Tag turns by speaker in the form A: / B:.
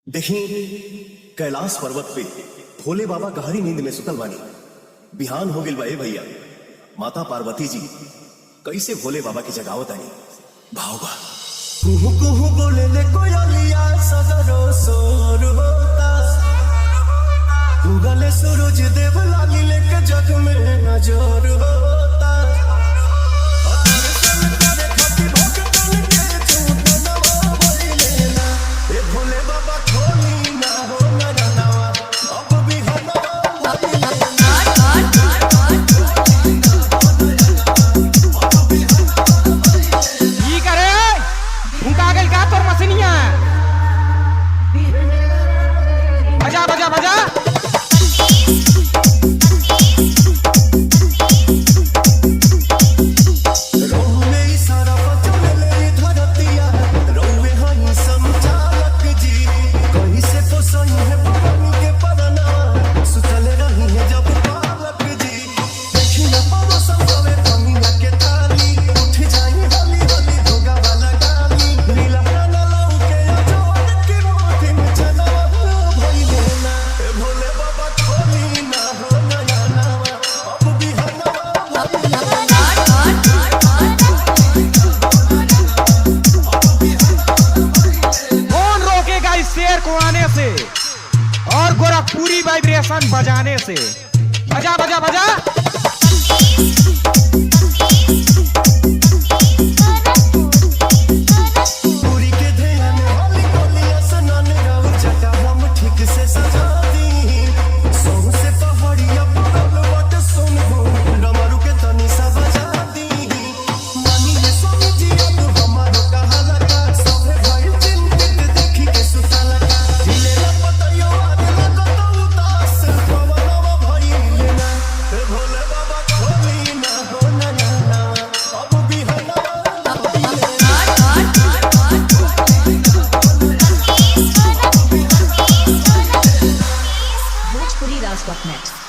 A: देखी कैलाश पर्वत पे भोले बाबा गहरी नींद में सुतल बानी। बिहान हो गिल बा ए भैया। माता पार्वती जी कैसे भोले बाबा की जगावत आनी। भाव बा कुहू कुहू बोले ले कोयलिया सजरो सोर होता। उगले सूरज देव लाली लेके जग में नजर होता। भोले बाबा खोली ना हो नवा अब भी
B: करे उनका आगे का तोर मशीनिया बजा बजा बजा शेर को आने से और गोरखपुरी वाइब्रेशन बजाने से। बजा बजा बजा
A: पूरी के ध्यान होली कोलिया सनन राव जटा हम ठीक से सजा दी। सौ से पहाड़िया पड़ल बट सुन हो डमरू के तनी सा बजा दी। मानी ले स्वामी जी अब हमारो कहाला का सभे भाई चिंतित देखी के सुतला का। हिले ला पतयो आने लगा तो उदास पवनवा भई लेना। भोले बाबा खोली ना हो ना अब भी
C: Bhojpuri Raswak Net.